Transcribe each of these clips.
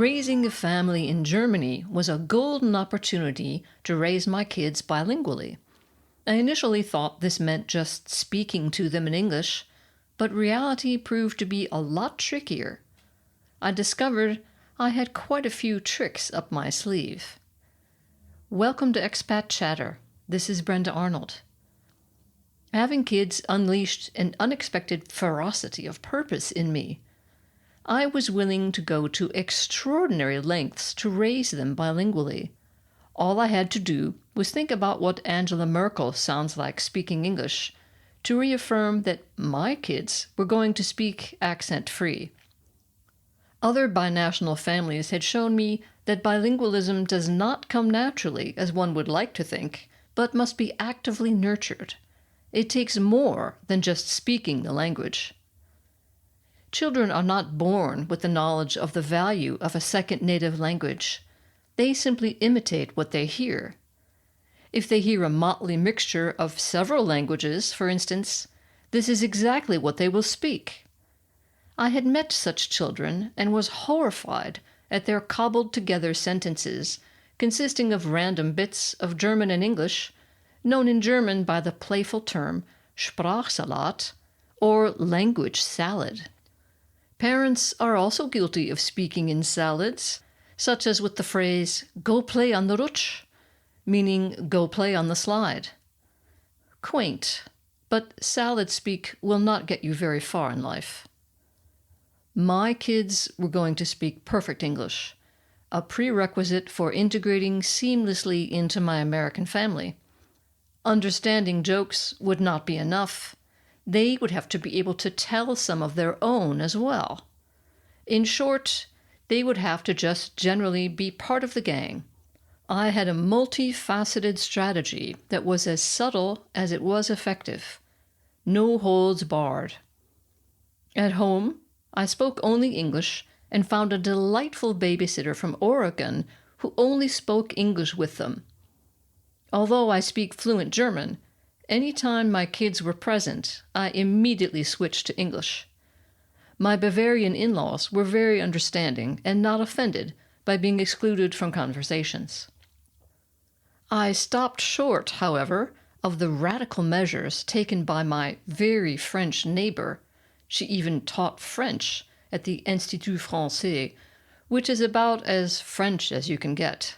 Raising a family in Germany was a golden opportunity to raise my kids bilingually. I initially thought this meant just speaking to them in English, but reality proved to be a lot trickier. I discovered I had quite a few tricks up my sleeve. Welcome to Expat Chatter. This is Brenda Arnold. Having kids unleashed an unexpected ferocity of purpose in me. I was willing to go to extraordinary lengths to raise them bilingually. All I had to do was think about what Angela Merkel sounds like speaking English to reaffirm that my kids were going to speak accent-free. Other binational families had shown me that bilingualism does not come naturally, as one would like to think, but must be actively nurtured. It takes more than just speaking the language. Children are not born with the knowledge of the value of a second native language. They simply imitate what they hear. If they hear a motley mixture of several languages, for instance, this is exactly what they will speak. I had met such children and was horrified at their cobbled-together sentences consisting of random bits of German and English, known in German by the playful term Sprachsalat, or language salad. Parents are also guilty of speaking in salads, such as with the phrase, go play on the rutsch, meaning go play on the slide. Quaint, but salad speak will not get you very far in life. My kids were going to speak perfect English, a prerequisite for integrating seamlessly into my American family. Understanding jokes would not be enough. They would have to be able to tell some of their own as well. In short, they would have to just generally be part of the gang. I had a multifaceted strategy that was as subtle as it was effective. No holds barred. At home, I spoke only English and found a delightful babysitter from Oregon who only spoke English with them. Although I speak fluent German, any time my kids were present, I immediately switched to English. My Bavarian in-laws were very understanding and not offended by being excluded from conversations. I stopped short, however, of the radical measures taken by my very French neighbor. She even taught French at the Institut Français, which is about as French as you can get.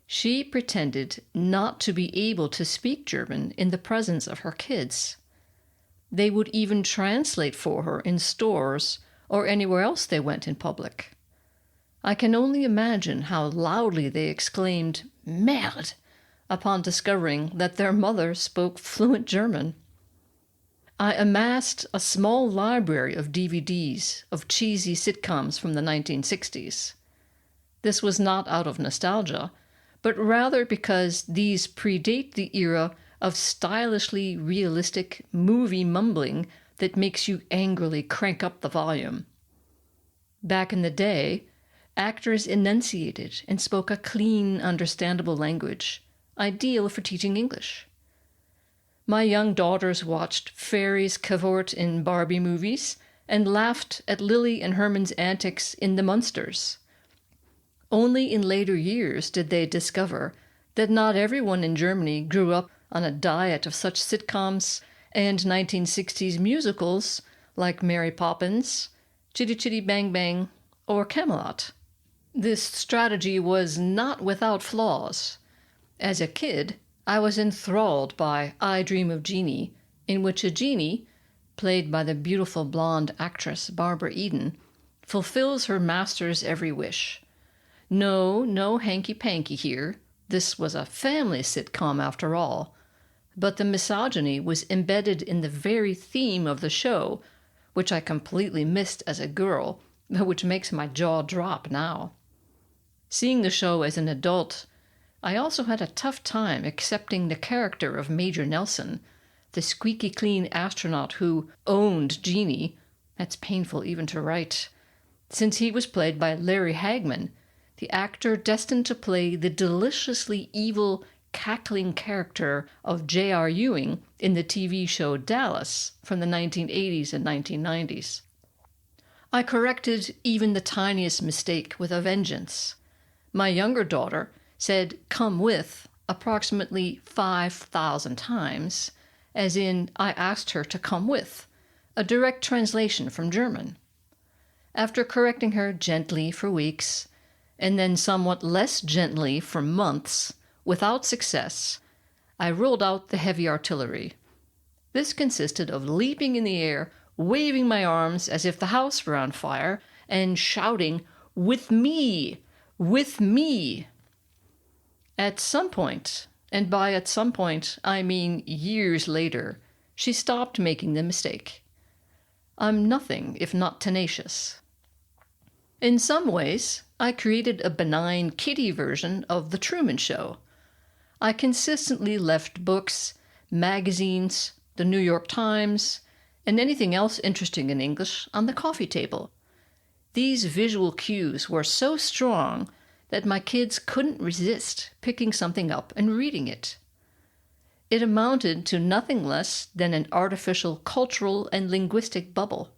She pretended not to be able to speak German in the presence of her kids. They would even translate for her in stores or anywhere else they went in public. I can only imagine how loudly they exclaimed, "Merde!" upon discovering that their mother spoke fluent German. I amassed a small library of DVDs of cheesy sitcoms from the 1960s. This was not out of nostalgia, but rather because these predate the era of stylishly realistic movie mumbling that makes you angrily crank up the volume. Back in the day, actors enunciated and spoke a clean, understandable language, ideal for teaching English. My young daughters watched fairies cavort in Barbie movies and laughed at Lily and Herman's antics in The Munsters. Only in later years did they discover that not everyone in Germany grew up on a diet of such sitcoms and 1960s musicals like Mary Poppins, Chitty Chitty Bang Bang, or Camelot. This strategy was not without flaws. As a kid, I was enthralled by I Dream of Jeannie, in which a genie, played by the beautiful blonde actress Barbara Eden, fulfills her master's every wish. No hanky-panky here. This was a family sitcom after all. But the misogyny was embedded in the very theme of the show, which I completely missed as a girl, but which makes my jaw drop now. Seeing the show as an adult, I also had a tough time accepting the character of Major Nelson, the squeaky clean astronaut who owned Jeannie. That's painful even to write, since he was played by Larry Hagman, the actor destined to play the deliciously evil, cackling character of J.R. Ewing in the TV show Dallas from the 1980s and 1990s. I corrected even the tiniest mistake with a vengeance. My younger daughter said "come with" approximately 5,000 times, as in I asked her to come with, a direct translation from German. After correcting her gently for weeks, and then somewhat less gently for months, without success, I rolled out the heavy artillery. This consisted of leaping in the air, waving my arms as if the house were on fire, and shouting, "With me! With me!" At some point, and by at some point I mean years later, she stopped making the mistake. I'm nothing if not tenacious. In some ways, I created a benign kiddie version of The Truman Show. I consistently left books, magazines, the New York Times, and anything else interesting in English on the coffee table. These visual cues were so strong that my kids couldn't resist picking something up and reading it. It amounted to nothing less than an artificial cultural and linguistic bubble.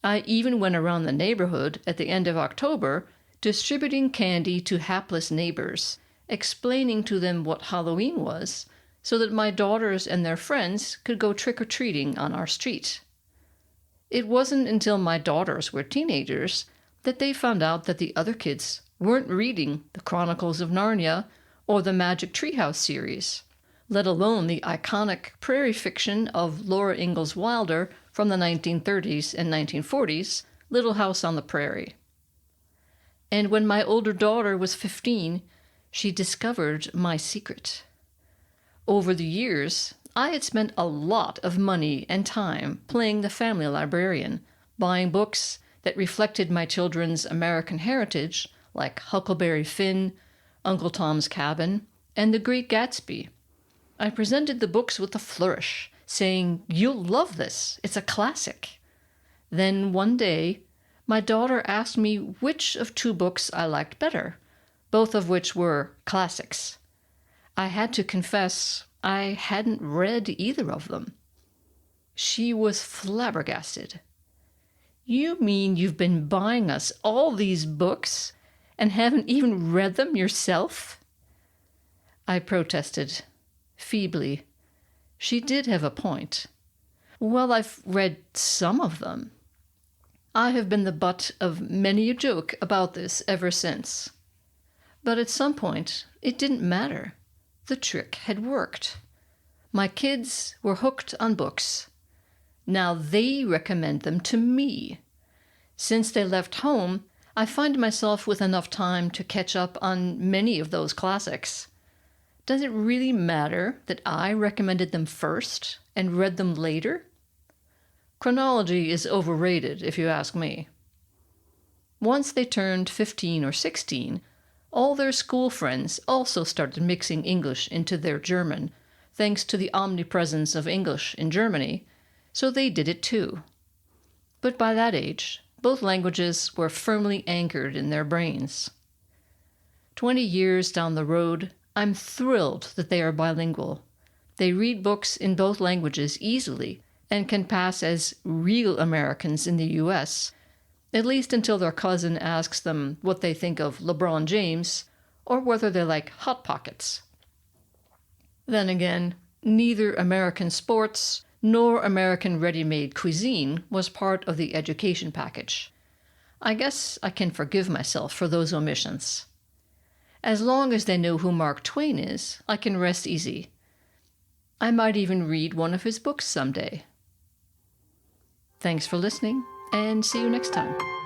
I even went around the neighborhood at the end of October distributing candy to hapless neighbors, explaining to them what Halloween was, so that my daughters and their friends could go trick-or-treating on our street. It wasn't until my daughters were teenagers that they found out that the other kids weren't reading the Chronicles of Narnia or the Magic Treehouse series, let alone the iconic prairie fiction of Laura Ingalls Wilder from the 1930s and 1940s, Little House on the Prairie. And when my older daughter was 15, she discovered my secret. Over the years, I had spent a lot of money and time playing the family librarian, buying books that reflected my children's American heritage, like Huckleberry Finn, Uncle Tom's Cabin, and The Great Gatsby. I presented the books with a flourish, saying, "You'll love this, it's a classic." Then one day, my daughter asked me which of two books I liked better, both of which were classics. I had to confess I hadn't read either of them. She was flabbergasted. "You mean you've been buying us all these books and haven't even read them yourself?" I protested, feebly. She did have a point. "Well, I've read some of them." I have been the butt of many a joke about this ever since. But at some point, it didn't matter. The trick had worked. My kids were hooked on books. Now they recommend them to me. Since they left home, I find myself with enough time to catch up on many of those classics. Does it really matter that I recommended them first and read them later? Chronology is overrated, if you ask me. Once they turned 15 or 16, all their school friends also started mixing English into their German, thanks to the omnipresence of English in Germany, so they did it too. But by that age, both languages were firmly anchored in their brains. 20 years down the road, I'm thrilled that they are bilingual. They read books in both languages easily and can pass as real Americans in the U.S., at least until their cousin asks them what they think of LeBron James or whether they like Hot Pockets. Then again, neither American sports nor American ready-made cuisine was part of the education package. I guess I can forgive myself for those omissions. As long as they know who Mark Twain is, I can rest easy. I might even read one of his books someday. Thanks for listening, and see you next time.